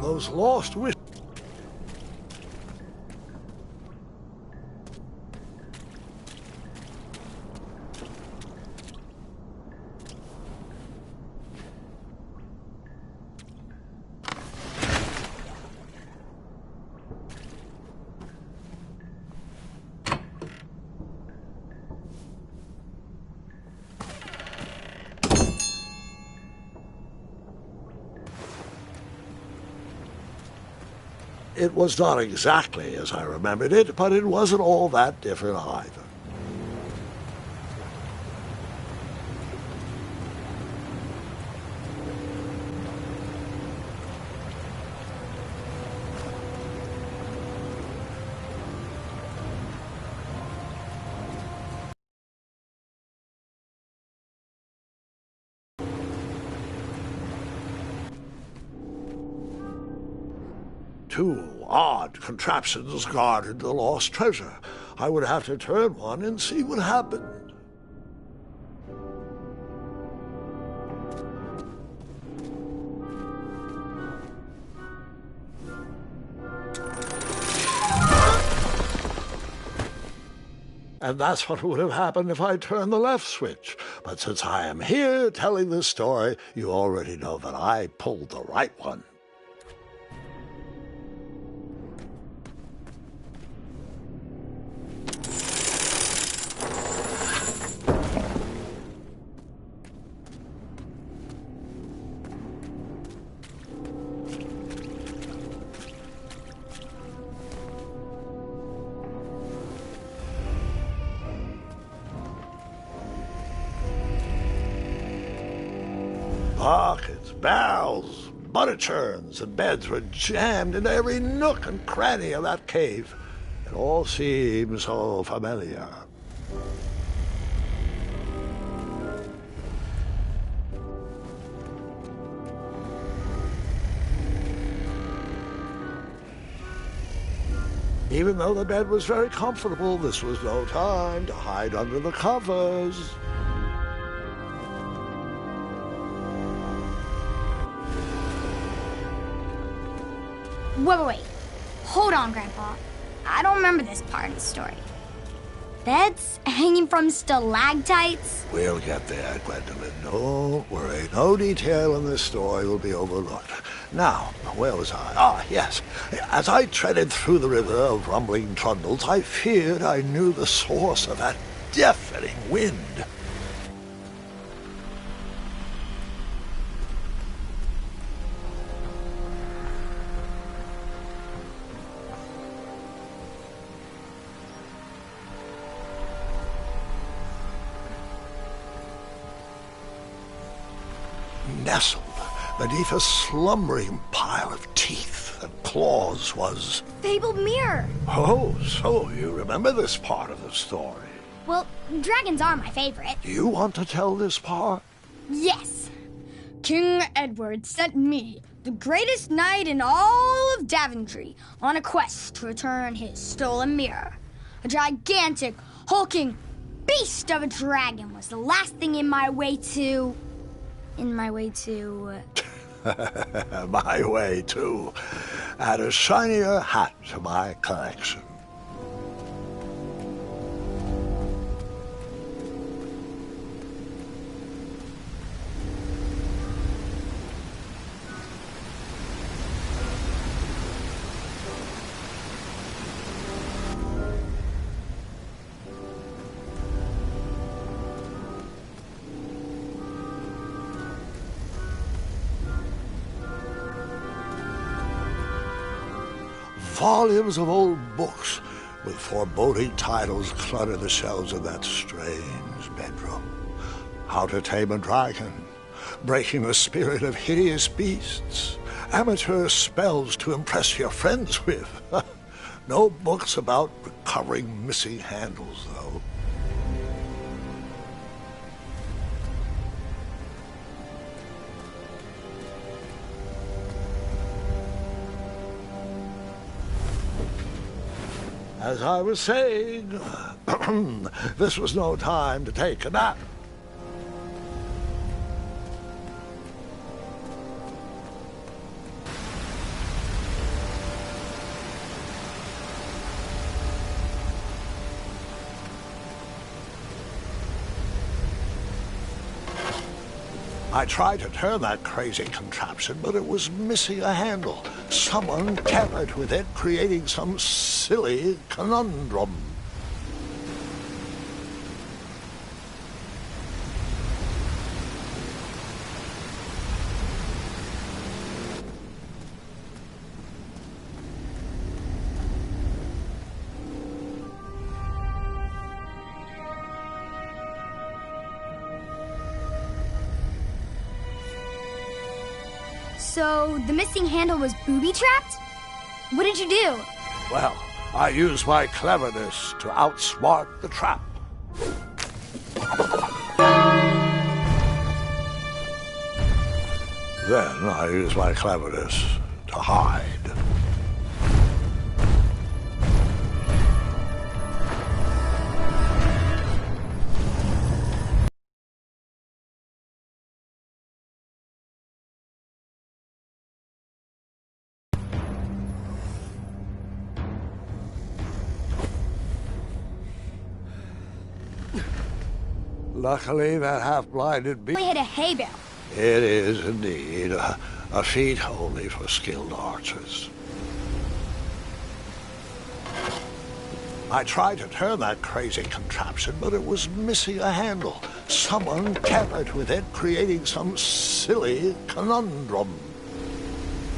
those lost wishes. It was not exactly as I remembered it, but it wasn't all that different either. Two odd contraptions guarded the lost treasure. I would have to turn one and see what happened. And that's what would have happened if I turned the left switch. But since I am here telling this story, you already know that I pulled the right one. Buckets, barrels, butter churns, and beds were jammed into every nook and cranny of that cave. It all seemed so familiar. Even though the bed was very comfortable, this was no time to hide under the covers. Wait. Hold on, Grandpa. I don't remember this part of the story. Beds hanging from stalactites? We'll get there, Gwendolyn. Don't worry. No detail in this story will be overlooked. Now, where was I? Ah, yes. As I treaded through the river of rumbling trundles, I feared I knew the source of that deafening wind. Nestled beneath a slumbering pile of teeth and claws was... Fabled mirror! Oh, so you remember this part of the story? Well, dragons are my favorite. Do you want to tell this part? Yes. King Edward sent me, the greatest knight in all of Daventry, on a quest to return his stolen mirror. A gigantic, hulking beast of a dragon was the last thing in my way to... My way to add a shinier hat to my collection. Volumes of old books with foreboding titles clutter the shelves of that strange bedroom. How to Tame a Dragon, Breaking the Spirit of Hideous Beasts, Amateur Spells to Impress Your Friends with. No books about recovering missing handles, though. As I was saying, this was no time to take a nap. I tried to turn that crazy contraption, but it was missing a handle. Someone tampered with it, creating some silly conundrum. So, the missing handle was booby-trapped? What did you do? Well, I used my cleverness to outsmart the trap. Then I used my cleverness to hide. Luckily, that half-blinded beast... I hit a hay bale. It is indeed a feat only for skilled archers. I tried to turn that crazy contraption, but it was missing a handle. Someone tampered with it, creating some silly conundrum.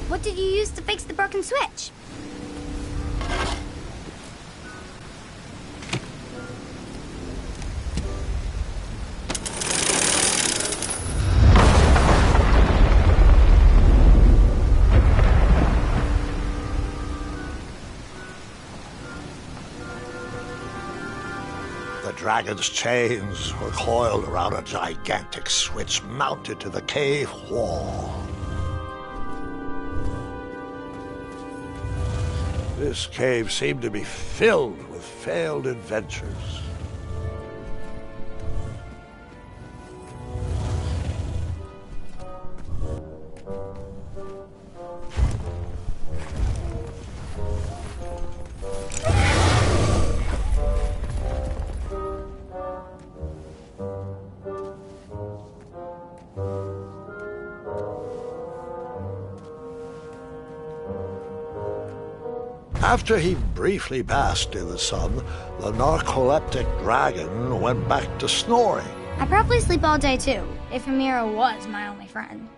What did you use to fix the broken switch? The dragon's chains were coiled around a gigantic switch mounted to the cave wall. This cave seemed to be filled with failed adventures. After he briefly basked in the sun, the narcoleptic dragon went back to snoring. I probably sleep all day too, if Amira was my only friend.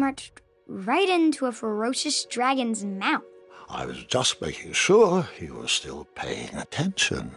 marched right into a ferocious dragon's mouth. I was just making sure you were still paying attention.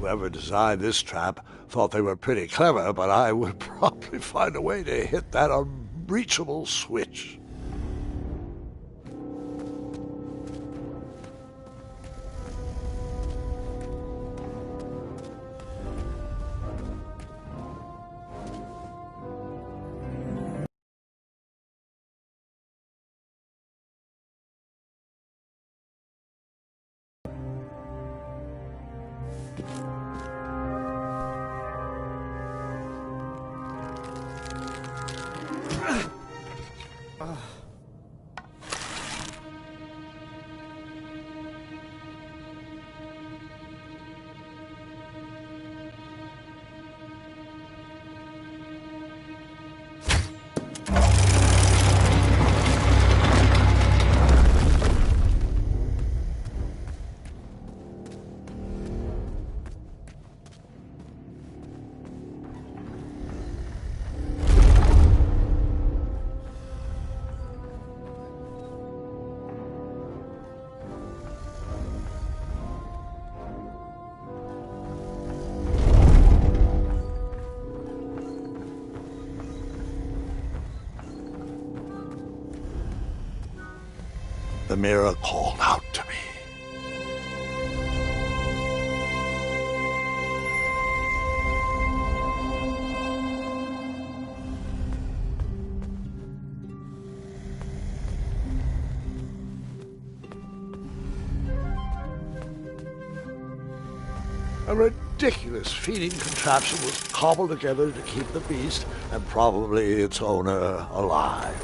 Whoever designed this trap thought they were pretty clever, but I would probably find a way to hit that unreachable switch. The mirror called out to me. A ridiculous feeding contraption was cobbled together to keep the beast and probably its owner alive.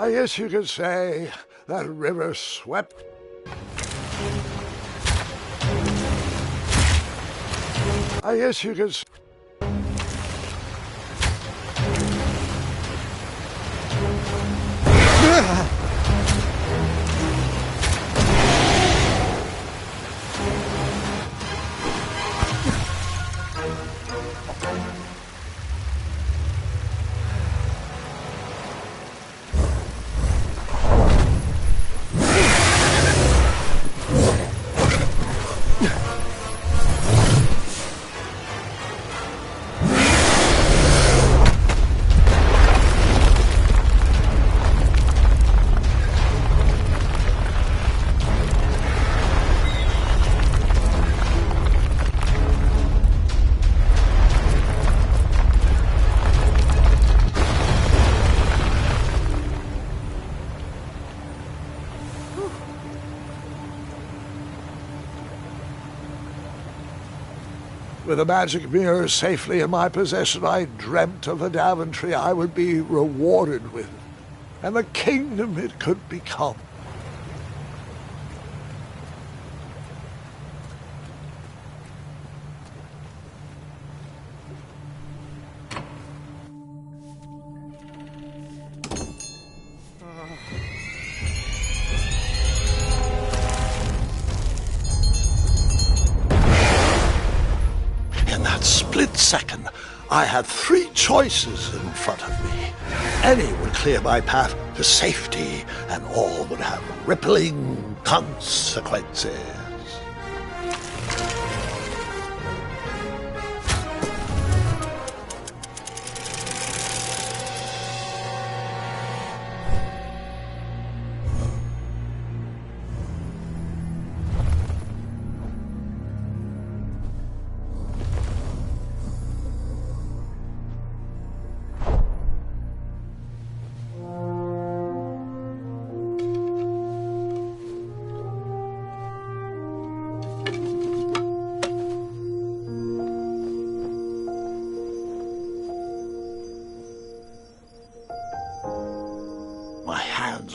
I guess you could say that river swept. I guess you could. With the magic mirror safely in my possession, I dreamt of the Daventry I would be rewarded with, and the kingdom it could become. Split second, I had three choices in front of me. Any would clear my path to safety, and all would have rippling consequences.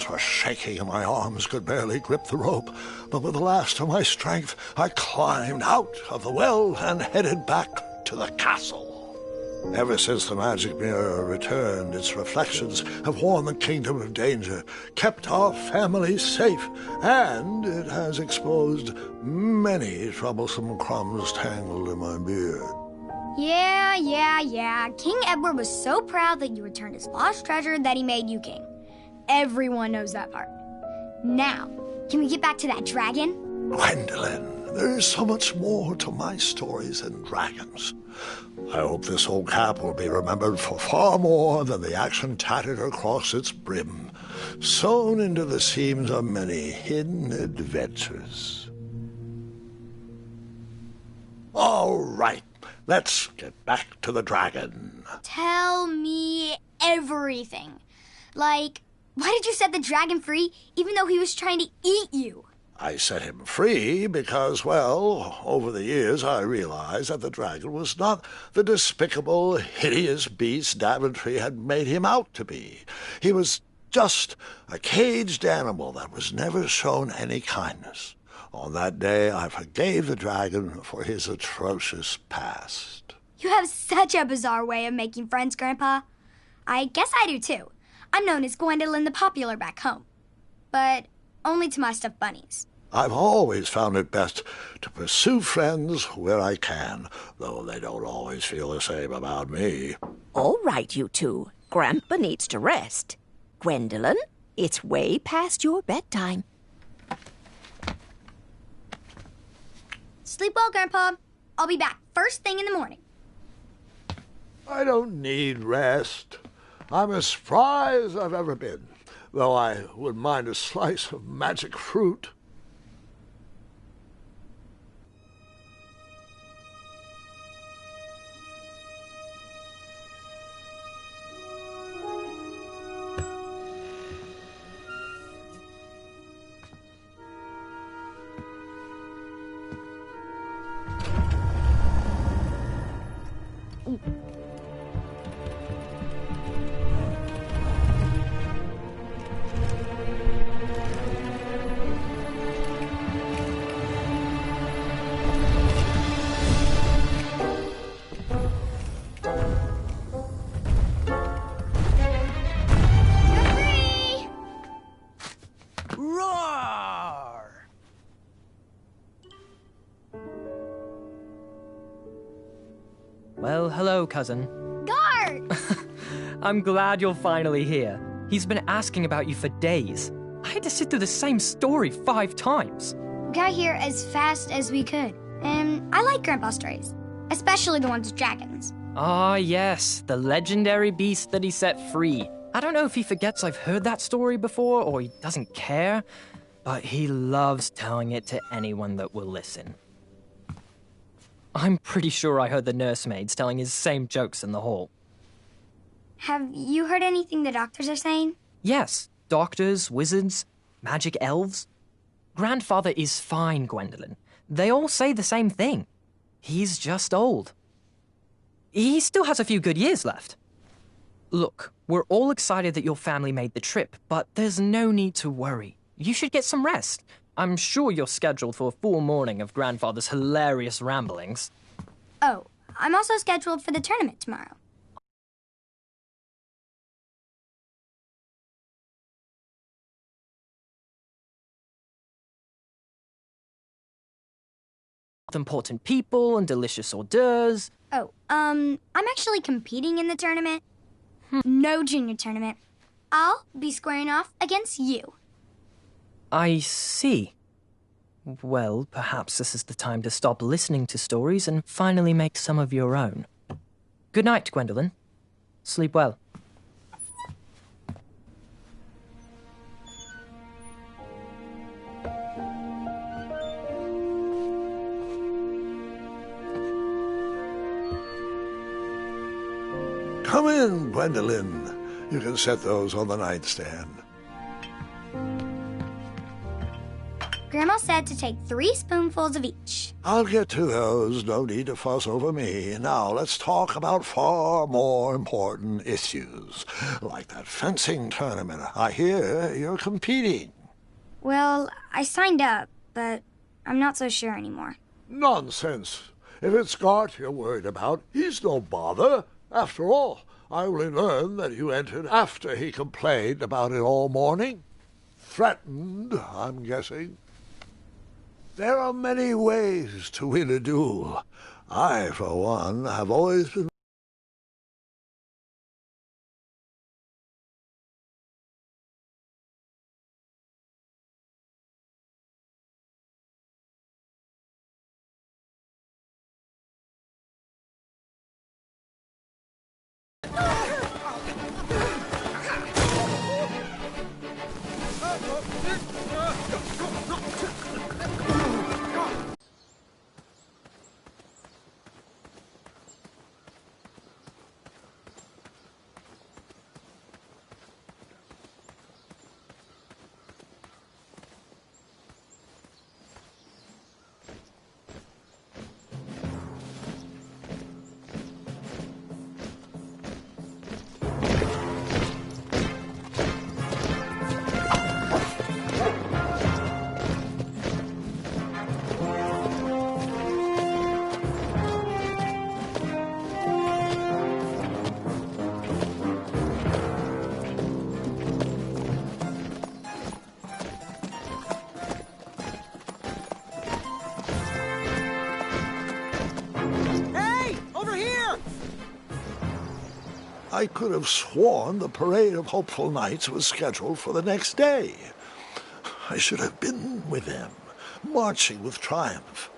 Were shaking and my arms could barely grip the rope, but with the last of my strength I climbed out of the well and headed back to the castle. Ever since the magic mirror returned, its reflections have warned the kingdom of danger, kept our family safe, and it has exposed many troublesome crumbs tangled in my beard. Yeah. King Edward was so proud that you returned his lost treasure that he made you king. Everyone knows that part. Now, can we get back to that dragon? Gwendolyn, there is so much more to my stories than dragons. I hope this old cap will be remembered for far more than the action tattered across its brim, sewn into the seams of many hidden adventures. All right, let's get back to the dragon. Tell me everything. Like, why did you set the dragon free even though he was trying to eat you? I set him free because, well, over the years I realized that the dragon was not the despicable, hideous beast Daventry had made him out to be. He was just a caged animal that was never shown any kindness. On that day, I forgave the dragon for his atrocious past. You have such a bizarre way of making friends, Grandpa. I guess I do, too. I'm known as Gwendolyn the Popular back home, but only to my stuffed bunnies. I've always found it best to pursue friends where I can, though they don't always feel the same about me. All right, you two. Grandpa needs to rest. Gwendolyn, it's way past your bedtime. Sleep well, Grandpa. I'll be back first thing in the morning. I don't need rest. I'm as spry as I've ever been, though I wouldn't mind a slice of magic fruit. Well, hello, cousin. Guard! I'm glad you're finally here. He's been asking about you for days. I had to sit through the same story 5 times. We got here as fast as we could. And I like Grandpa's stories, especially the ones with dragons. Ah, yes, the legendary beast that he set free. I don't know if he forgets I've heard that story before or he doesn't care, but he loves telling it to anyone that will listen. I'm pretty sure I heard the nursemaids telling his same jokes in the hall. Have you heard anything the doctors are saying? Yes, doctors, wizards, magic elves. Grandfather is fine, Gwendolyn. They all say the same thing. He's just old. He still has a few good years left. Look, we're all excited that your family made the trip, but there's no need to worry. You should get some rest. I'm sure you're scheduled for a full morning of Grandfather's hilarious ramblings. Oh, I'm also scheduled for the tournament tomorrow. Important people and delicious hors d'oeuvres. Oh, I'm actually competing in the tournament. No junior tournament. I'll be squaring off against you. I see. Well, perhaps this is the time to stop listening to stories and finally make some of your own. Good night, Gwendolyn. Sleep well. Come in, Gwendolyn. You can set those on the nightstand. Grandma said to take 3 spoonfuls of each. I'll get to those. No need to fuss over me. Now let's talk about far more important issues, like that fencing tournament. I hear you're competing. Well, I signed up, but I'm not so sure anymore. Nonsense. If it's Gart you're worried about, he's no bother. After all, I only learned that you entered after he complained about it all morning. Threatened, I'm guessing. There are many ways to win a duel. I, for one, have always been I could have sworn the Parade of Hopeful Knights was scheduled for the next day. I should have been with them, marching with triumph.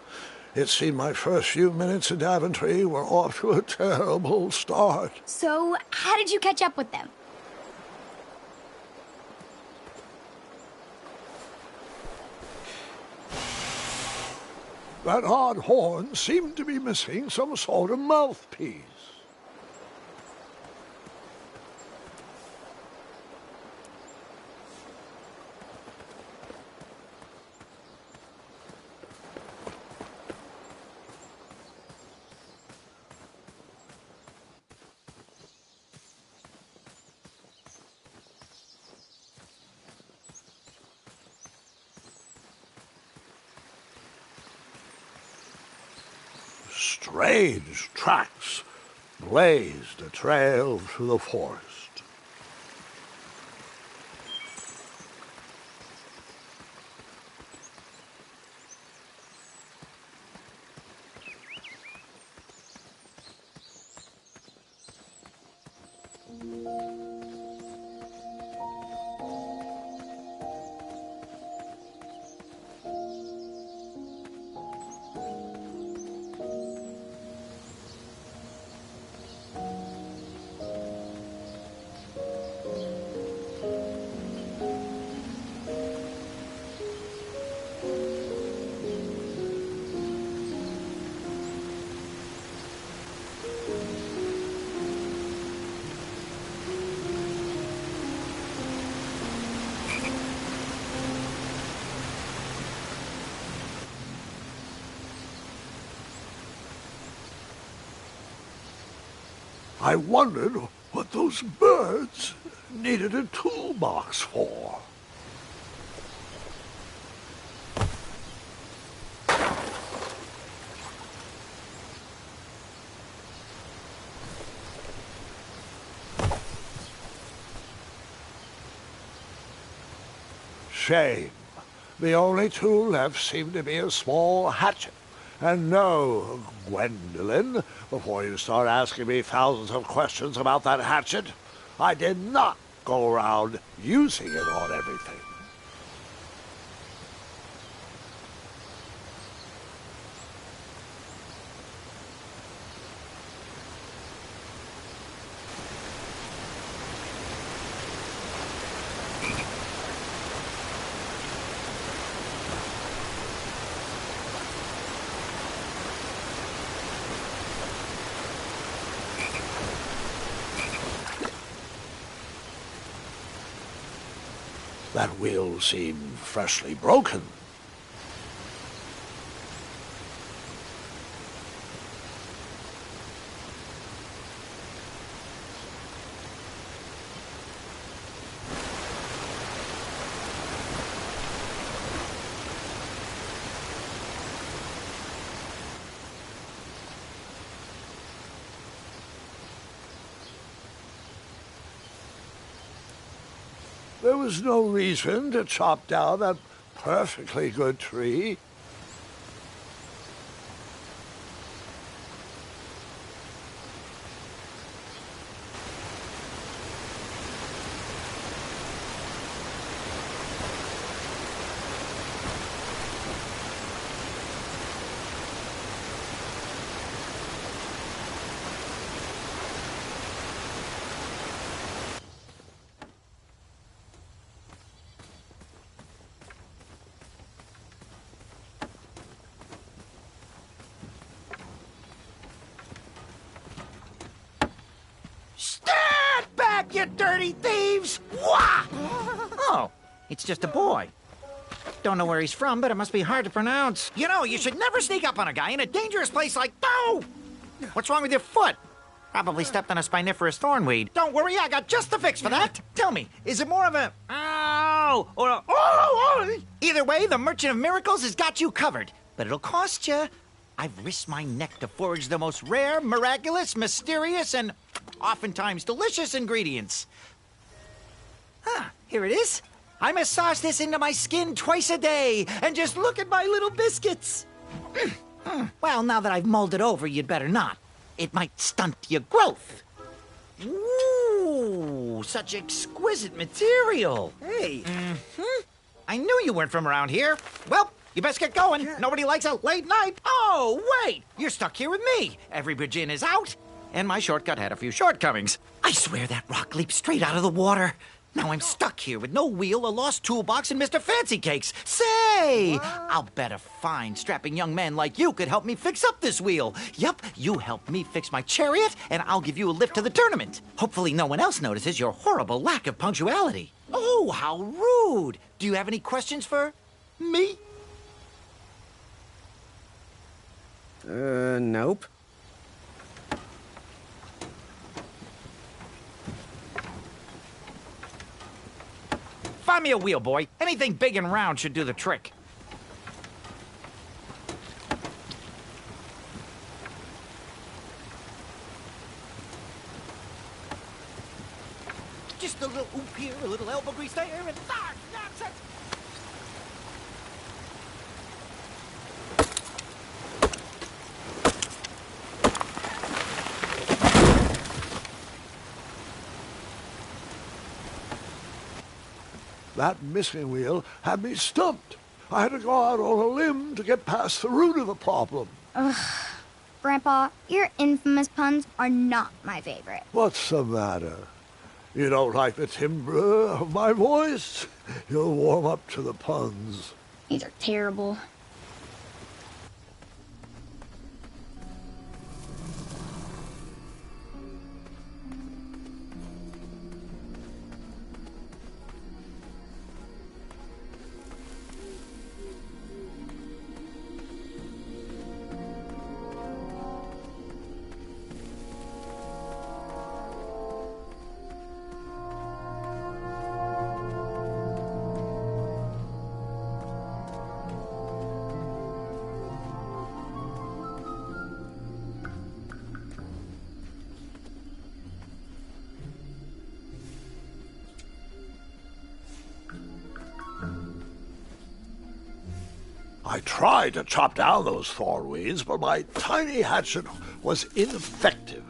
It seemed my first few minutes in Daventry were off to a terrible start. So, how did you catch up with them? That odd horn seemed to be missing some sort of mouthpiece. Strange tracks blazed a trail through the forest. I wondered what those birds needed a toolbox for. Shame. The only tool left seemed to be a small hatchet. And no, Gwendolyn, before you start asking me thousands of questions about that hatchet, I did not go around using it on everything. That wheel seemed freshly broken. There was no reason to chop down that perfectly good tree. Stand back, you dirty thieves! Wah! Oh, it's just a boy. Don't know where he's from, but it must be hard to pronounce. You know, you should never sneak up on a guy in a dangerous place like... Oh! What's wrong with your foot? Probably stepped on a spiniferous thornweed. Don't worry, I got just the fix for that. Tell me, is it more of a... Ow! Or a... Oh! Either way, the Merchant of Miracles has got you covered. But it'll cost you. I've risked my neck to forge the most rare, miraculous, mysterious, and oftentimes delicious ingredients. Here it is. I massage this into my skin twice a day, and just look at my little biscuits. Well, now that I've mulled it over, you'd better not. It might stunt your growth. Ooh, such exquisite material. Hey. I knew you weren't from around here. Well, you best get going. Nobody likes a late night. Oh, wait! You're stuck here with me. Every bridge in is out, and my shortcut had a few shortcomings. I swear that rock leaped straight out of the water. Now I'm stuck here with no wheel, a lost toolbox, and Mr. Fancy Cakes. Say! I'll bet a fine, strapping young man like you could help me fix up this wheel. Yup, you help me fix my chariot, and I'll give you a lift to the tournament. Hopefully no one else notices your horrible lack of punctuality. Oh, how rude! Do you have any questions for me? Nope. Find me a wheel, boy. Anything big and round should do the trick. Just a little oop here, a little elbow grease there, and nonsense! That missing wheel had me stumped. I had to go out on a limb to get past the root of the problem. Grandpa, your infamous puns are not my favorite. What's the matter? You don't like the timbre of my voice? You'll warm up to the puns. These are terrible. I tried to chop down those thorn weeds, but my tiny hatchet was ineffective.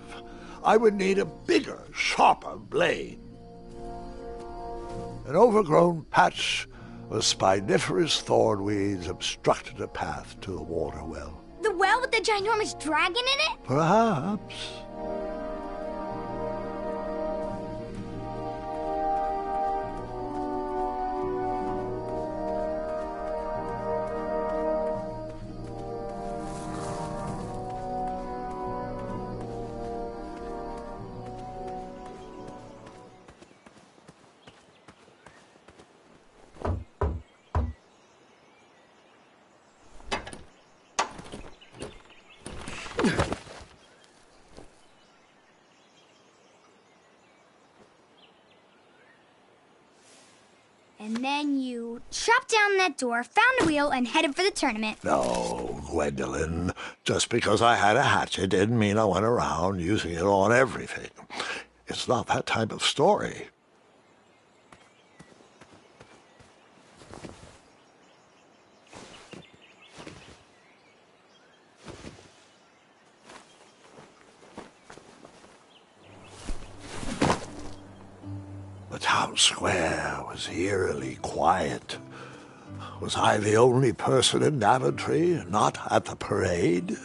I would need a bigger, sharper blade. An overgrown patch of spiniferous thorn weeds obstructed a path to the water well. The well with the ginormous dragon in it? Perhaps. And then you chopped down that door, found a wheel, and headed for the tournament. No, Gwendolyn. Just because I had a hatchet didn't mean I went around using it on everything. It's not that type of story. The town square was eerily quiet. Was I the only person in Daventry not at the parade?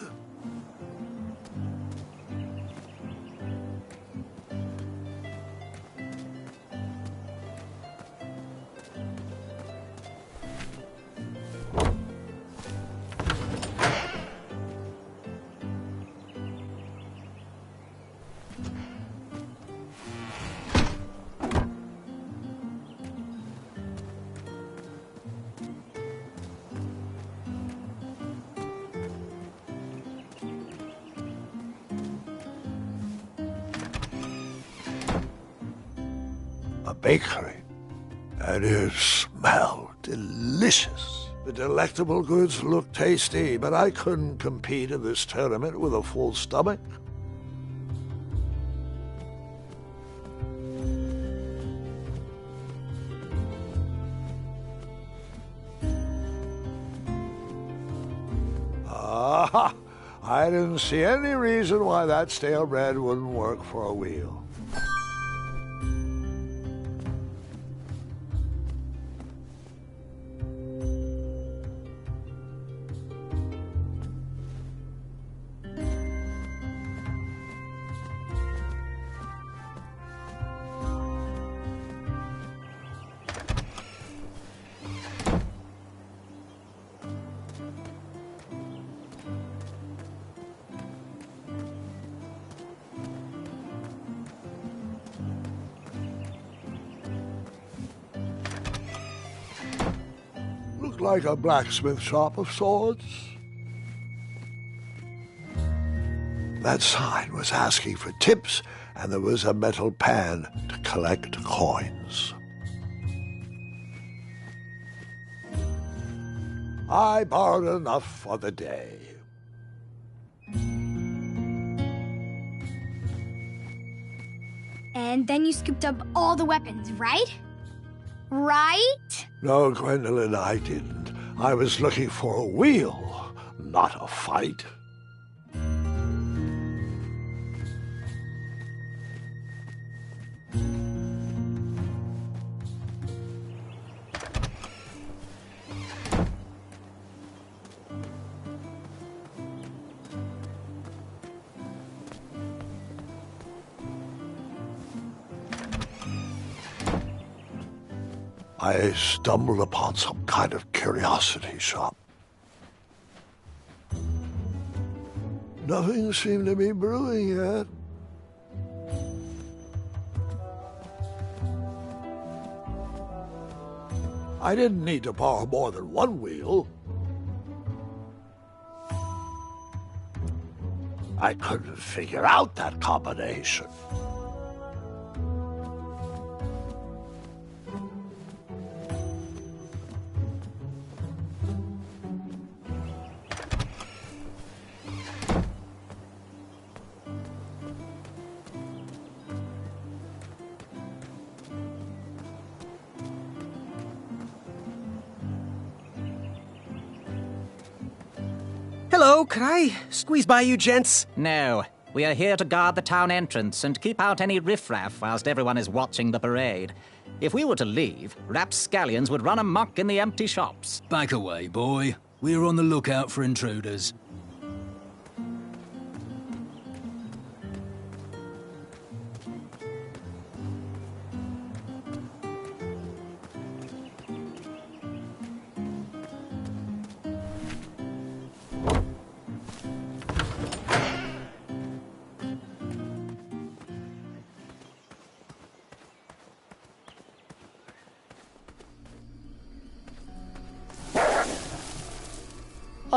A bakery, and it smelled delicious. The delectable goods looked tasty, but I couldn't compete in this tournament with a full stomach. I didn't see any reason why that stale bread wouldn't work for a wheel. Like a blacksmith shop of sorts. That sign was asking for tips, and there was a metal pan to collect coins. I borrowed enough for the day. And then you scooped up all the weapons, right? Right? No, Gwendolyn, I didn't. I was looking for a wheel, not a fight. I stumbled upon some kind of curiosity shop. Nothing seemed to be brewing yet. I didn't need to borrow more than one wheel. I couldn't figure out that combination. Hello, could I squeeze by you gents? No, we are here to guard the town entrance and keep out any riffraff whilst everyone is watching the parade. If we were to leave, rapscallions would run amok in the empty shops. Back away, boy. We're on the lookout for intruders.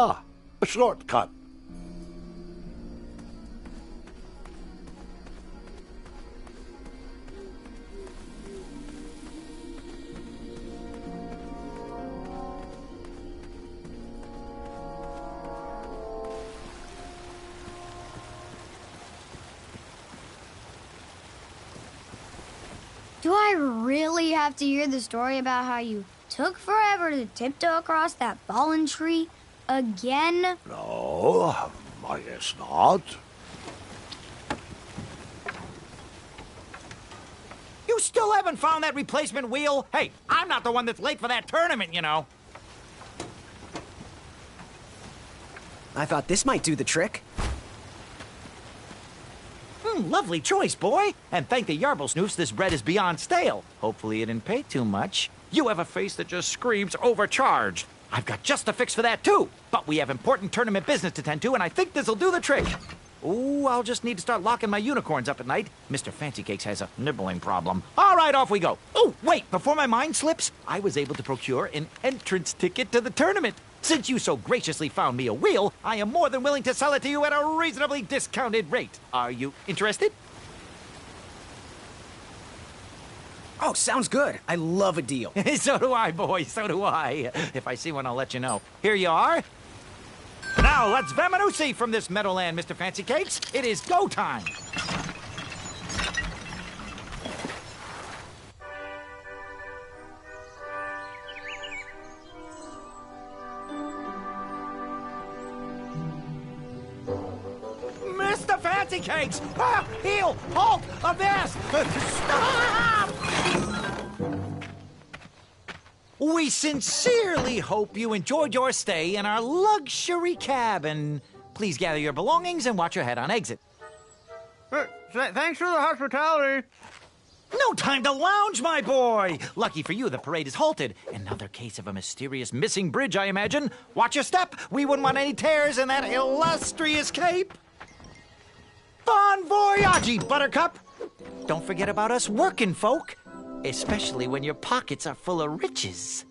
Ah, a shortcut. Do I really have to hear the story about how you took forever to tiptoe across that fallen tree again? No, I guess not. You still haven't found that replacement wheel? Hey, I'm not the one that's late for that tournament, you know. I thought this might do the trick. Lovely choice, boy. And thank the Yarblesnoofs, this bread is beyond stale. Hopefully it didn't pay too much. You have a face that just screams overcharged. I've got just a fix for that, too. But we have important tournament business to tend to, and I think this'll do the trick. Ooh, I'll just need to start locking my unicorns up at night. Mr. Fancy Cakes has a nibbling problem. All right, off we go. Oh, wait, before my mind slips, I was able to procure an entrance ticket to the tournament. Since you so graciously found me a wheel, I am more than willing to sell it to you at a reasonably discounted rate. Are you interested? Oh, sounds good. I love a deal. So do I, boy, so do I. If I see one, I'll let you know. Here you are. Now, let's Vamanusi from this meadowland, Mr. Fancy Cakes. It is go time. Mr. Fancy Cakes! Ah, heel! Halt! Avast! Stop! We sincerely hope you enjoyed your stay in our luxury cabin. Please gather your belongings and watch your head on exit. Thanks for the hospitality. No time to lounge, my boy! Lucky for you, the parade is halted. Another case of a mysterious missing bridge, I imagine. Watch your step. We wouldn't want any tears in that illustrious cape. Bon voyage, Buttercup! Don't forget about us working folk, especially when your pockets are full of riches.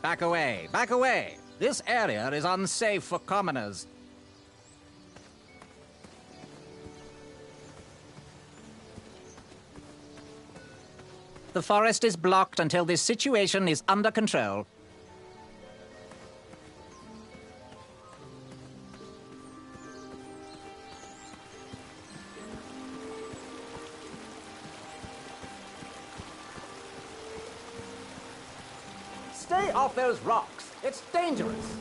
Back away, back away. This area is unsafe for commoners. The forest is blocked until this situation is under control. Stay off those rocks. It's dangerous.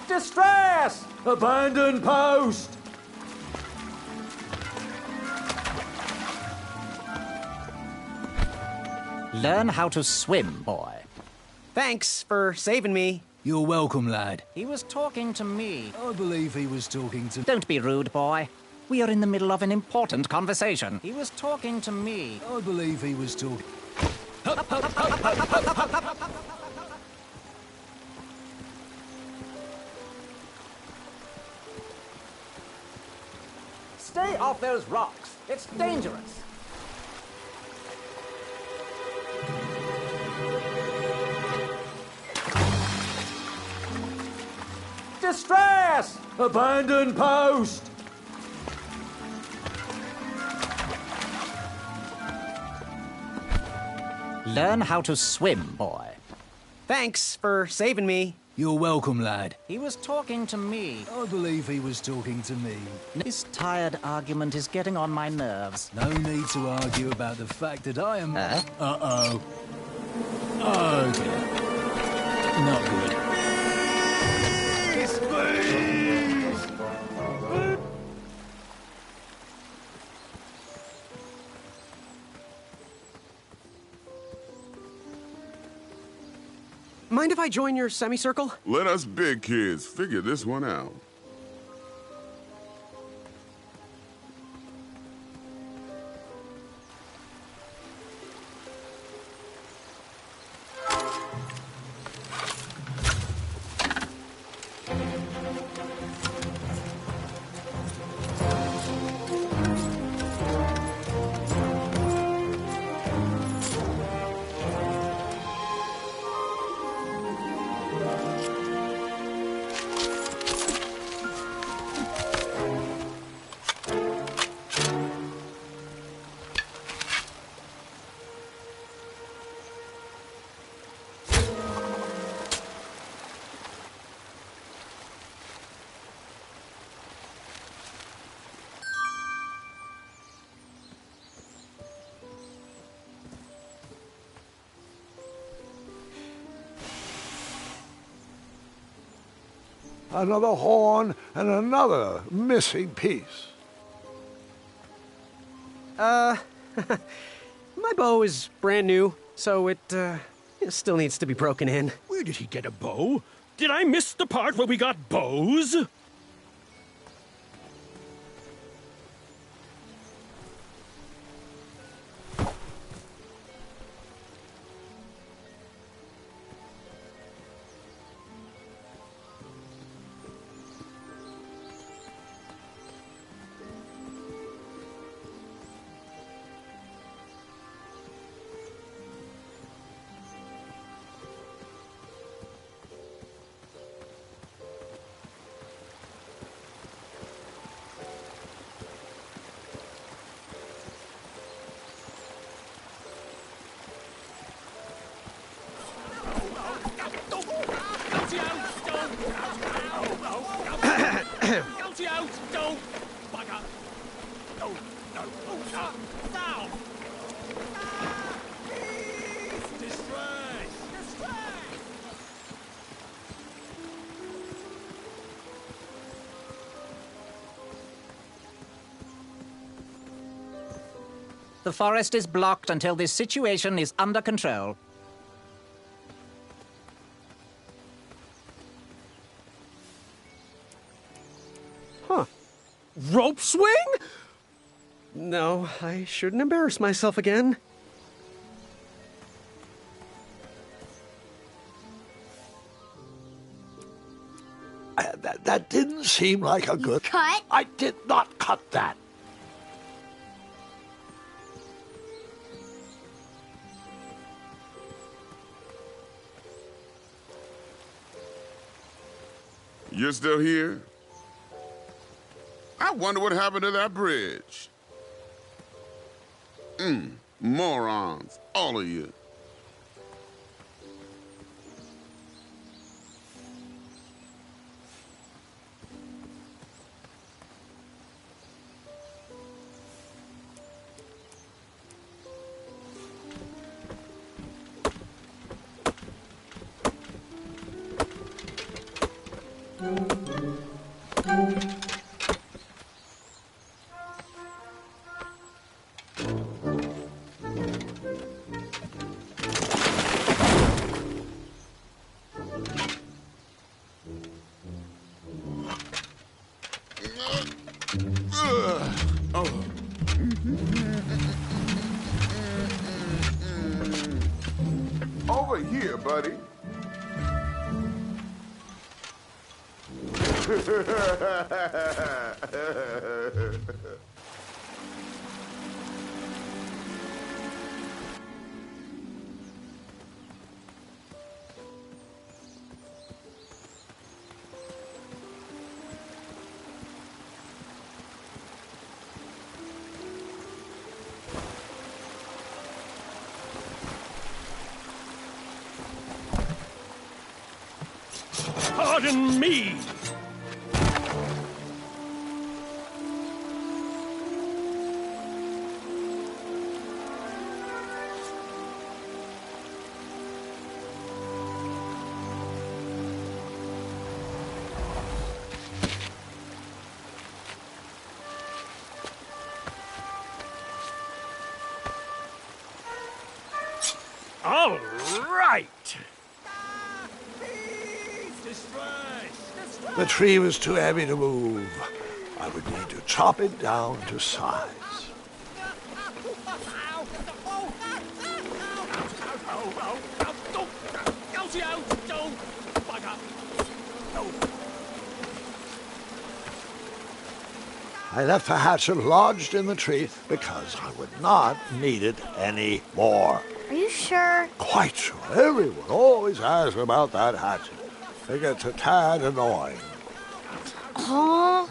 Distress! Abandon post! Learn how to swim, boy. Thanks for saving me. You're welcome, lad. He was talking to me. I believe he was talking to... Don't be rude, boy. We are in the middle of an important conversation. He was talking to me. I believe he was talking... Stay off those rocks. It's dangerous. Distress! Abandon post! Learn how to swim, boy. Thanks for saving me. You're welcome, lad. He was talking to me. I believe he was talking to me. This tired argument is getting on my nerves. No need to argue about the fact that I am... Huh? Uh-oh. Oh, dear. Not good. Mind if I join your semicircle? Let us big kids figure this one out. Another horn and another missing piece. My bow is brand new, so it still needs to be broken in. Where did he get a bow? Did I miss the part where we got bows? The forest is blocked until this situation is under control. Huh. Rope swing? No, I shouldn't embarrass myself again. That didn't seem like a good... Cut? I did not cut that. You're still here? I wonder what happened to that bridge. Morons, all of you. Over here, buddy. Pardon me! All right! The tree was too heavy to move. I would need to chop it down to size. I left the hatchet lodged in the tree because I would not need it any more. Are you sure? Quite sure. Everyone always asks about that hatchet. It gets a tad annoying. Huh?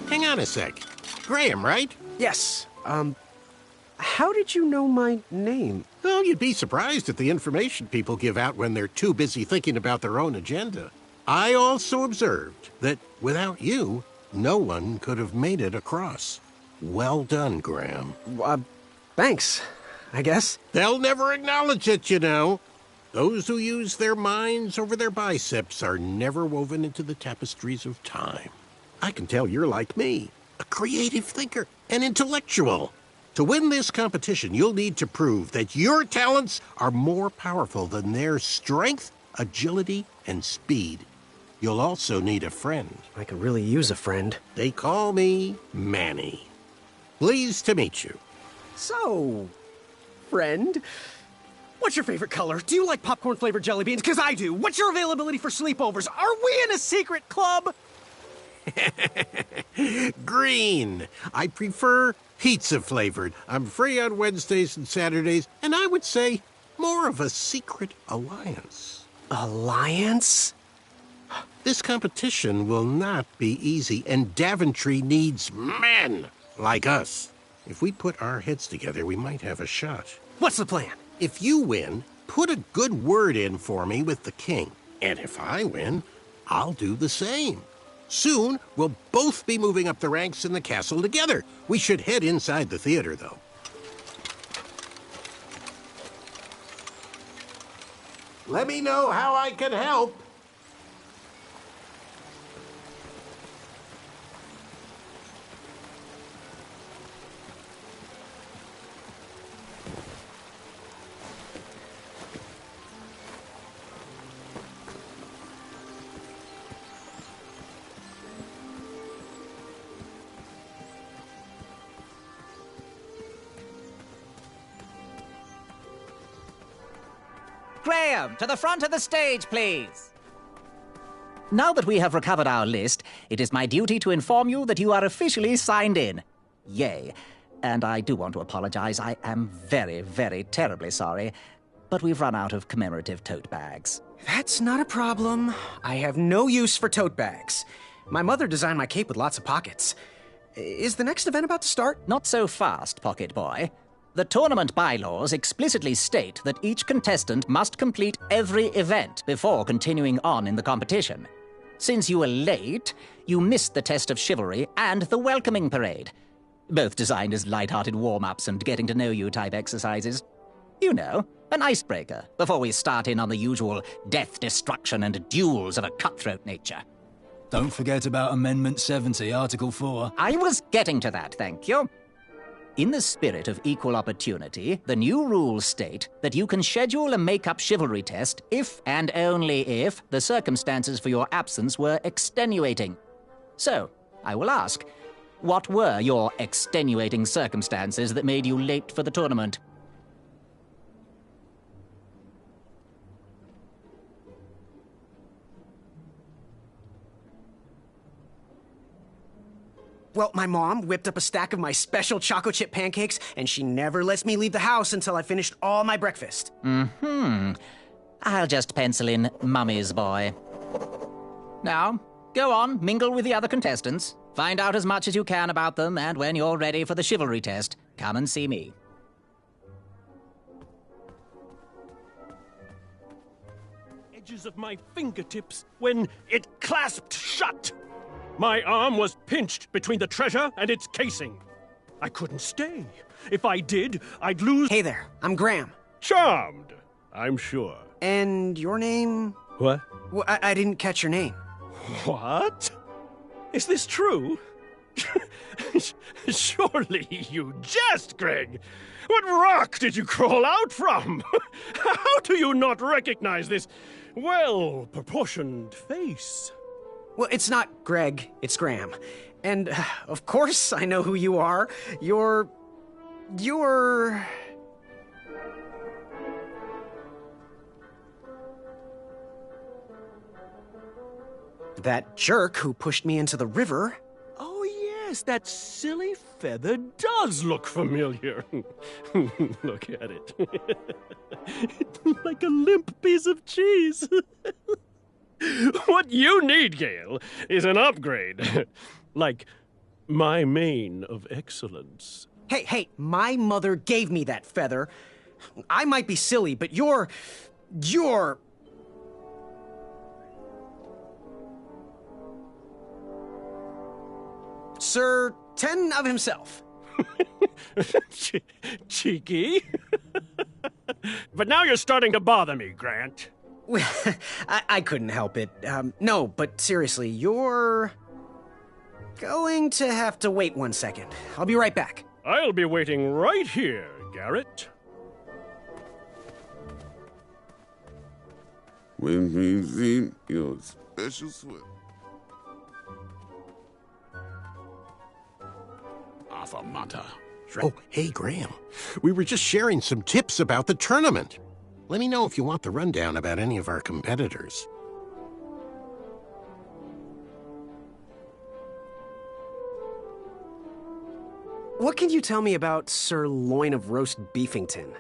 Hang on a sec. Graham, right? Yes. How did you know my name? Well, you'd be surprised at the information people give out when they're too busy thinking about their own agenda. I also observed that without you, no one could have made it across. Well done, Graham. Thanks, I guess. They'll never acknowledge it, you know. Those who use their minds over their biceps are never woven into the tapestries of time. I can tell you're like me, a creative thinker, an intellectual. To win this competition, you'll need to prove that your talents are more powerful than their strength, agility, and speed. You'll also need a friend. I could really use a friend. They call me Manny. Pleased to meet you. So, friend, what's your favorite color? Do you like popcorn-flavored jelly beans? Because I do. What's your availability for sleepovers? Are we in a secret club? Green. I prefer pizza-flavored. I'm free on Wednesdays and Saturdays, and I would say more of a secret alliance. Alliance? This competition will not be easy, and Daventry needs men like us. If we put our heads together, we might have a shot. What's the plan? If you win, put a good word in for me with the king. And if I win, I'll do the same. Soon, we'll both be moving up the ranks in the castle together. We should head inside the theater, though. Let me know how I can help. Graham, to the front of the stage, please. Now that we have recovered our list, it is my duty to inform you that you are officially signed in. Yay. And I do want to apologize. I am very, very terribly sorry. But we've run out of commemorative tote bags. That's not a problem. I have no use for tote bags. My mother designed my cape with lots of pockets. Is the next event about to start? Not so fast, Pocket Boy. The tournament bylaws explicitly state that each contestant must complete every event before continuing on in the competition. Since you were late, you missed the test of chivalry and the welcoming parade. Both designed as light-hearted warm-ups and getting-to-know-you type exercises. You know, an icebreaker before we start in on the usual death, destruction, and duels of a cutthroat nature. Don't forget about Amendment 70, Article 4. I was getting to that, thank you. In the spirit of equal opportunity, the new rules state that you can schedule a make-up chivalry test if and only if the circumstances for your absence were extenuating. So, I will ask, what were your extenuating circumstances that made you late for the tournament? Well, my mom whipped up a stack of my special chocolate chip pancakes, and she never lets me leave the house until I finished all my breakfast. I'll just pencil in Mummy's boy. Now, go on, mingle with the other contestants. Find out as much as you can about them, and when you're ready for the chivalry test, come and see me. Edges of my fingertips when it clasped shut. My arm was pinched between the treasure and its casing. I couldn't stay. If I did, I'd lose... Hey there, I'm Graham. Charmed, I'm sure. And your name? What? Well, I didn't catch your name. What? Is this true? Surely you jest, Greg. What rock did you crawl out from? How do you not recognize this well-proportioned face? Well, it's not Greg, it's Graham. And, of course, I know who you are. You're... that jerk who pushed me into the river. Oh, yes, that silly feather does look familiar. Look at it. It's like a limp piece of cheese. What you need, Gale, is an upgrade. Like my mane of excellence. Hey, my mother gave me that feather. I might be silly, but you're... Sir 10 of himself. Cheeky. But now you're starting to bother me, Grant. I couldn't help it. No, but seriously, you're going to have to wait 1 second. I'll be right back. I'll be waiting right here, Garrett. When we see your special swift. Affamata. Oh, hey, Graham. We were just sharing some tips about the tournament. Let me know if you want the rundown about any of our competitors. What can you tell me about Sir Loin of Roast Beefington?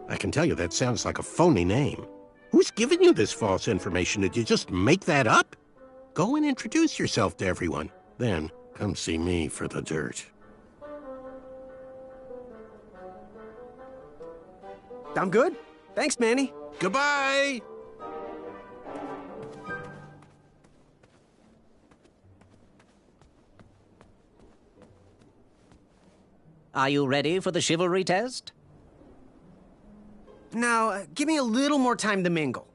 I can tell you that sounds like a phony name. Who's giving you this false information? Did you just make that up? Go and introduce yourself to everyone. Then come see me for the dirt. I'm good. Thanks, Manny. Goodbye! Are you ready for the chivalry test? Now, give me a little more time to mingle.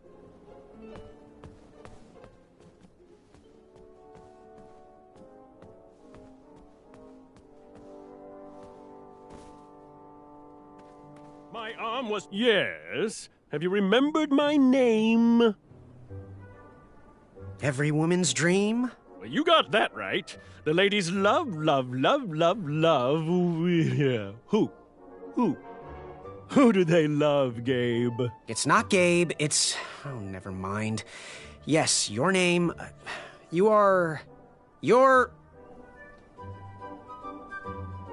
My arm was... Yes? Have you remembered my name? Every woman's dream? Well, you got that right. The ladies love... Yeah. Who? Who do they love, Gabe? It's not Gabe, it's... Oh, never mind. Yes, your name... You're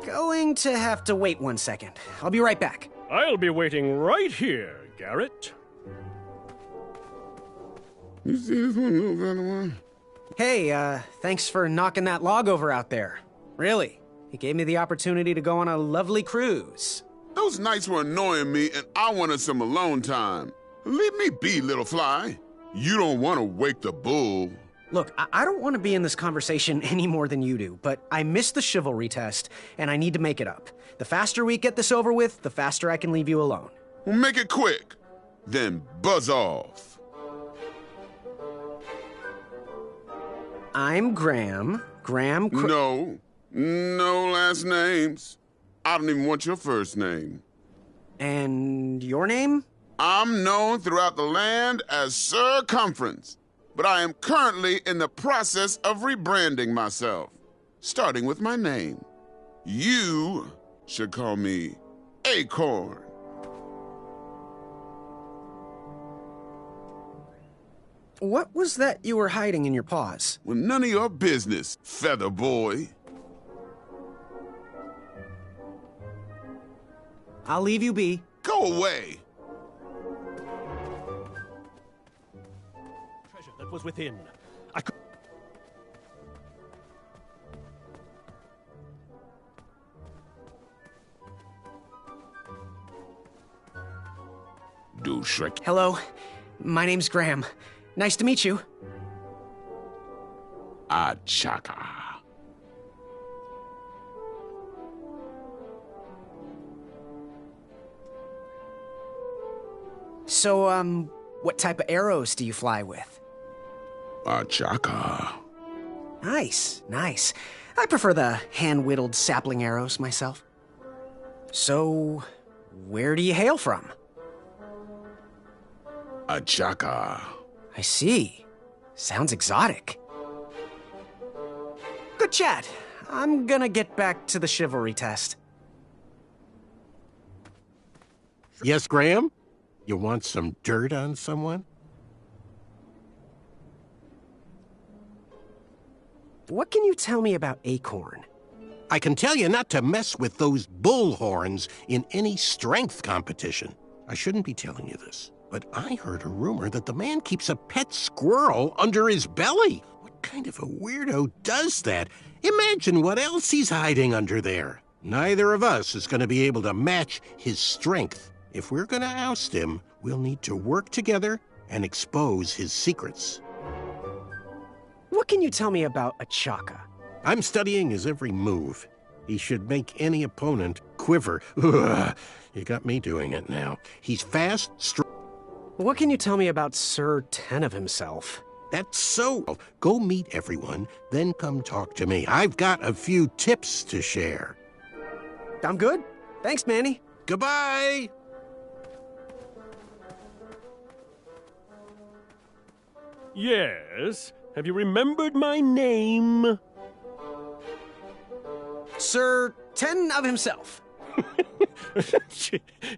going to have to wait 1 second. I'll be right back. I'll be waiting right here, Garrett. You see this one, little better one? Hey, thanks for knocking that log over out there. Really. It gave me the opportunity to go on a lovely cruise. Those nights were annoying me, and I wanted some alone time. Leave me be, little fly. You don't want to wake the bull. Look, I don't want to be in this conversation any more than you do, but I missed the chivalry test, and I need to make it up. The faster we get this over with, the faster I can leave you alone. Well, make it quick. Then buzz off. I'm Graham. No last names. I don't even want your first name. And your name? I'm known throughout the land as Circumference, but I am currently in the process of rebranding myself, starting with my name. You should call me Acorn. What was that you were hiding in your paws? Well, none of your business, feather boy. I'll leave you be. Go away. Treasure that was within. I could... Do Shrek. Hello, my name's Graham. Nice to meet you. Achaka. So, what type of arrows do you fly with? Achaka. Nice. I prefer the hand-whittled sapling arrows myself. So, where do you hail from? Achaka. I see. Sounds exotic. Good chat. I'm gonna get back to the chivalry test. Yes, Graham? You want some dirt on someone? What can you tell me about Acorn? I can tell you not to mess with those bullhorns in any strength competition. I shouldn't be telling you this, but I heard a rumor that the man keeps a pet squirrel under his belly. What kind of a weirdo does that? Imagine what else he's hiding under there. Neither of us is going to be able to match his strength. If we're going to oust him, we'll need to work together and expose his secrets. What can you tell me about Achaka? I'm studying his every move. He should make any opponent quiver. Ugh, you got me doing it now. He's fast, strong. What can you tell me about Sir Tenov himself? That's so. Go meet everyone, then come talk to me. I've got a few tips to share. I'm good. Thanks, Manny. Goodbye! Yes? Have you remembered my name? Sir Tenov himself.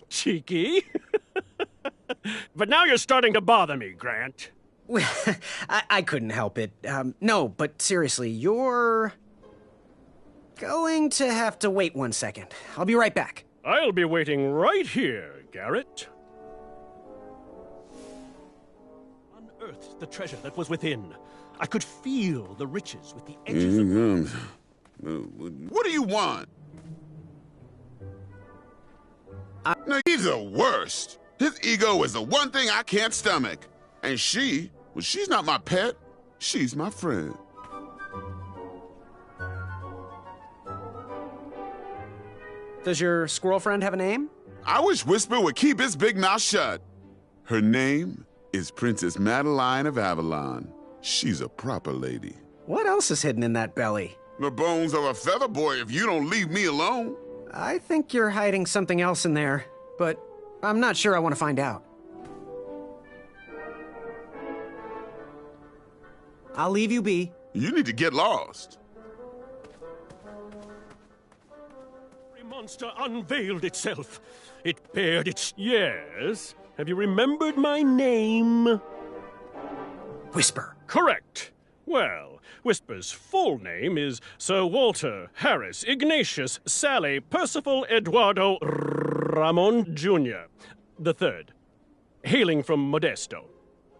Cheeky. But now you're starting to bother me, Grant. I couldn't help it. No, but seriously, you're going to have to wait 1 second. I'll be right back. I'll be waiting right here, Garrett. Unearthed the treasure that was within. I could feel the riches with the edges of... What do you want? No, he's the worst. His ego is the one thing I can't stomach. And she, well, she's not my pet. She's my friend. Does your squirrel friend have a name? I wish Whisper would keep his big mouth shut. Her name is Princess Madeline of Avalon. She's a proper lady. What else is hidden in that belly? The bones of a feather boy if you don't leave me alone. I think you're hiding something else in there, but I'm not sure I want to find out. I'll leave you be. You need to get lost. monster unveiled itself. It bared its... Yes? Have you remembered my name? Whisper. Correct. Well, Whisper's full name is Sir Walter Harris Ignatius Sally Percival Eduardo Ramon Jr. the Third, hailing from Modesto.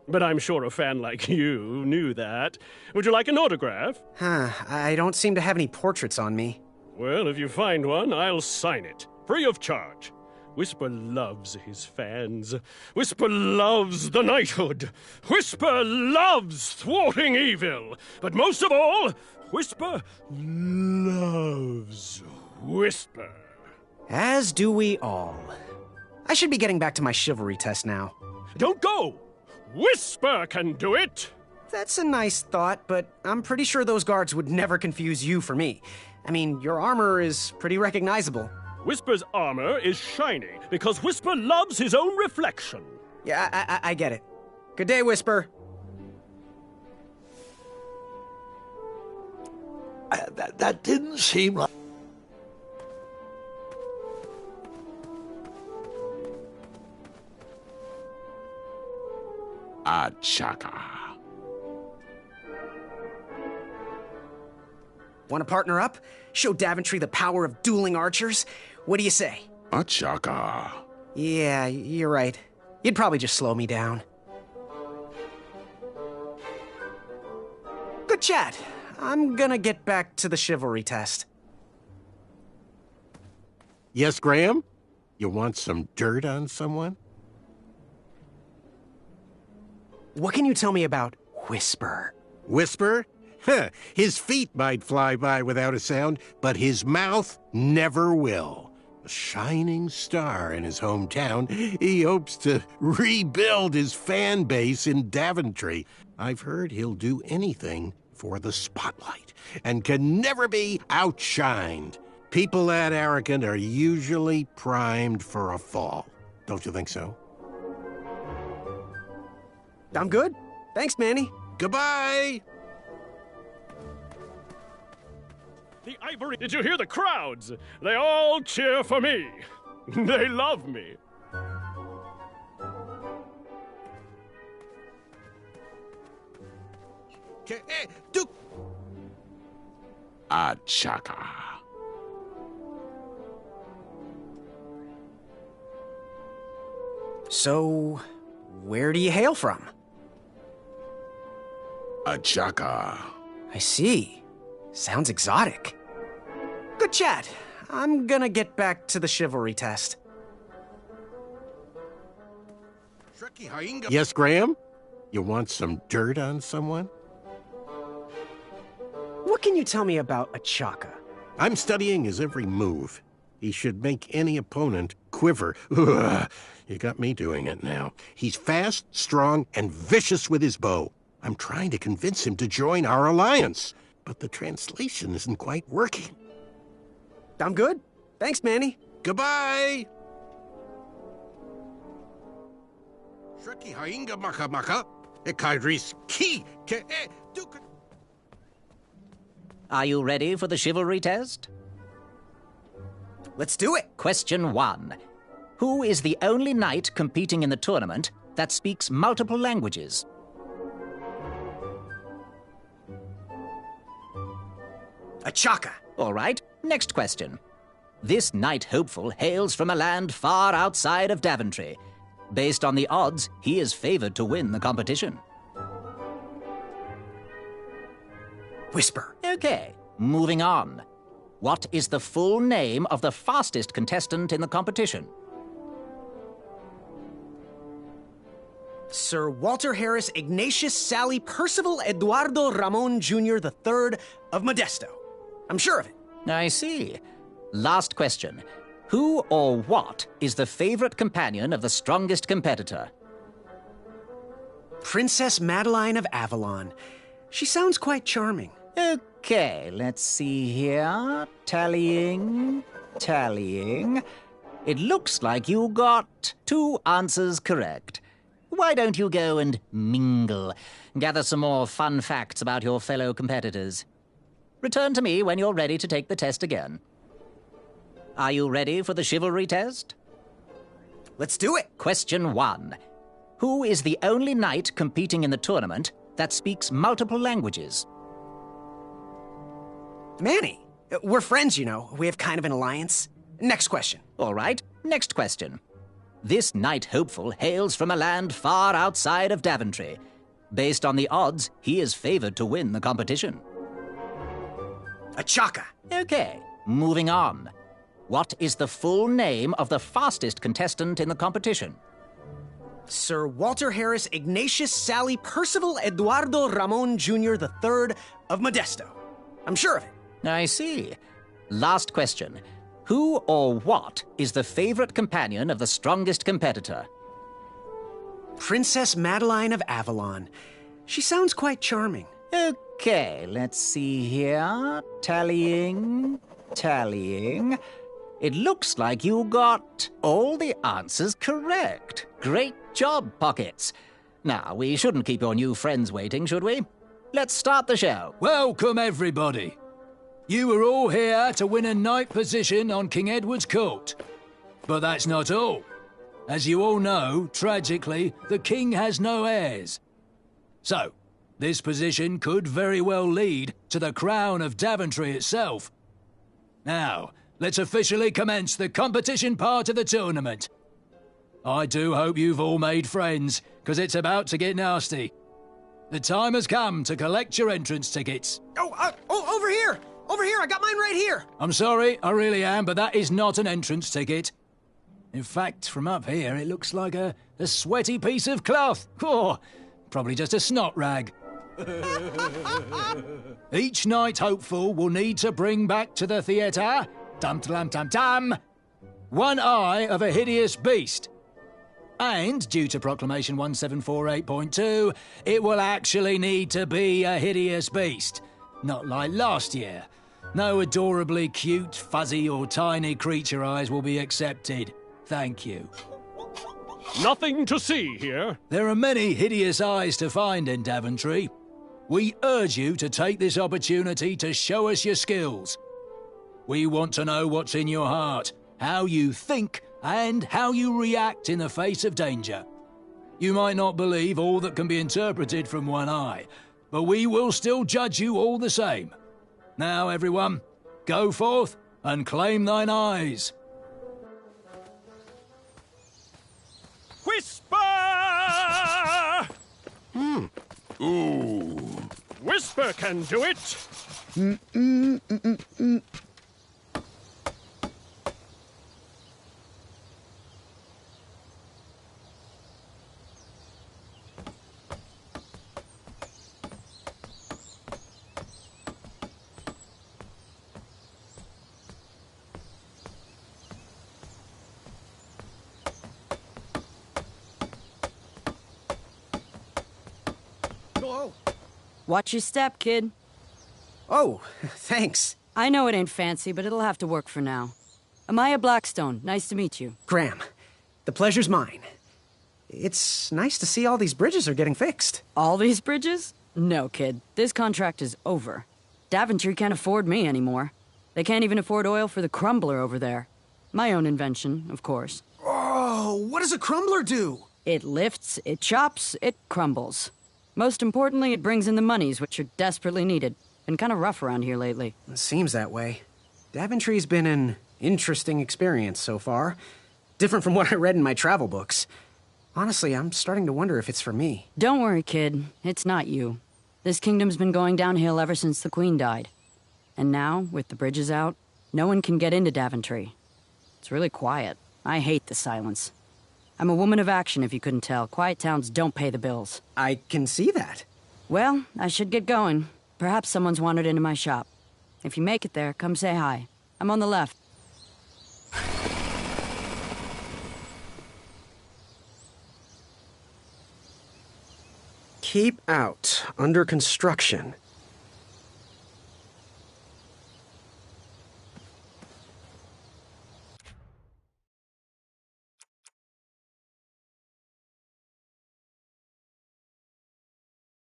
But I'm sure a fan like you knew that. Would you like an autograph? I don't seem to have any portraits on me. Well, if you find one, I'll sign it, free of charge. Whisper loves his fans. Whisper loves the knighthood. Whisper loves thwarting evil. But most of all, Whisper loves Whisper. As do we all. I should be getting back to my chivalry test now. Don't go! Whisper can do it! That's a nice thought, but I'm pretty sure those guards would never confuse you for me. I mean, your armor is pretty recognizable. Whisper's armor is shiny because Whisper loves his own reflection. Yeah, I get it. Good day, Whisper. That didn't seem like... Achaka. Want to partner up? Show Daventry the power of dueling archers? What do you say? Achaka. Yeah, you're right. You'd probably just slow me down. Good chat. I'm gonna get back to the chivalry test. Yes, Graham? You want some dirt on someone? What can you tell me about Whisper? Whisper? Huh, his feet might fly by without a sound, but his mouth never will. A shining star in his hometown, he hopes to rebuild his fan base in Daventry. I've heard he'll do anything for the spotlight and can never be outshined. People that arrogant are usually primed for a fall. Don't you think so? I'm good. Thanks, Manny. Goodbye! The ivory... Did you hear the crowds? They all cheer for me. They love me. Achaka. So, where do you hail from? Achaka. I see. Sounds exotic. Good chat. I'm gonna get back to the chivalry test. Yes, Graham? You want some dirt on someone? What can you tell me about Achaka? I'm studying his every move. He should make any opponent quiver. Ugh, you got me doing it now. He's fast, strong, and vicious with his bow. I'm trying to convince him to join our alliance, but the translation isn't quite working. I'm good. Thanks, Manny. Goodbye! Are you ready for the chivalry test? Let's do it. Question 1. Who is the only knight competing in the tournament that speaks multiple languages? Achaka. All right. Next question. This knight hopeful hails from a land far outside of Daventry. Based on the odds, he is favored to win the competition. Whisper. Okay, moving on. What is the full name of the fastest contestant in the competition? Sir Walter Harris Ignatius Sally Percival Eduardo Ramon Jr. the Third of Modesto. I'm sure of it. I see. Last question. Who or what is the favorite companion of the strongest competitor? Princess Madeline of Avalon. She sounds quite charming. Okay, let's see here. Tallying. It looks like you got 2 answers correct. Why don't you go and mingle? Gather some more fun facts about your fellow competitors. Return to me when you're ready to take the test again. Are you ready for the chivalry test? Let's do it. Question 1. Who is the only knight competing in the tournament that speaks multiple languages? Manny. We're friends, you know. We have kind of an alliance. Next question. All right, next question. This knight hopeful hails from a land far outside of Daventry. Based on the odds, he is favored to win the competition. A Chaka. Okay, moving on. What is the full name of the fastest contestant in the competition? Sir Walter Harris Ignatius Sally Percival Eduardo Ramon Jr. III of Modesto. I'm sure of it. I see. Last question. Who or what is the favorite companion of the strongest competitor? Princess Madeline of Avalon. She sounds quite charming. Okay, let's see here. Tallying. It looks like you got all the answers correct. Great job, Pockets. Now, we shouldn't keep your new friends waiting, should we? Let's start the show. Welcome, everybody. You are all here to win a knight position on King Edward's court. But that's not all. As you all know, tragically, the king has no heirs. So, this position could very well lead to the crown of Daventry itself. Now, let's officially commence the competition part of the tournament. I do hope you've all made friends, because it's about to get nasty. The time has come to collect your entrance tickets. Over here! Over here, I got mine right here! I'm sorry, I really am, but that is not an entrance ticket. In fact, from up here, it looks like a sweaty piece of cloth. Oh, probably just a snot rag. Each knight hopeful will need to bring back to the theatre, dum-dum-dum-dum, one eye of a hideous beast. And, due to Proclamation 1748.2, it will actually need to be a hideous beast. Not like last year. No adorably cute, fuzzy or tiny creature eyes will be accepted. Thank you. Nothing to see here. There are many hideous eyes to find in Daventry. We urge you to take this opportunity to show us your skills. We want to know what's in your heart, how you think, and how you react in the face of danger. You might not believe all that can be interpreted from one eye, but we will still judge you all the same. Now, everyone, go forth and claim thine eyes. Whisper! Ooh. Whisper can do it. Watch your step, kid. Oh, thanks. I know it ain't fancy, but it'll have to work for now. Amaya Blackstone, nice to meet you. Graham, the pleasure's mine. It's nice to see all these bridges are getting fixed. All these bridges? No, kid. This contract is over. Daventry can't afford me anymore. They can't even afford oil for the crumbler over there. My own invention, of course. Oh, what does a crumbler do? It lifts, it chops, it crumbles. Most importantly, it brings in the monies, which are desperately needed. Been kind of rough around here lately. It seems that way. Daventry's been an interesting experience so far. Different from what I read in my travel books. Honestly, I'm starting to wonder if it's for me. Don't worry, kid. It's not you. This kingdom's been going downhill ever since the Queen died. And now, with the bridges out, no one can get into Daventry. It's really quiet. I hate the silence. I'm a woman of action, if you couldn't tell. Quiet towns don't pay the bills. I can see that. Well, I should get going. Perhaps someone's wandered into my shop. If you make it there, come say hi. I'm on the left. Keep out. Under construction.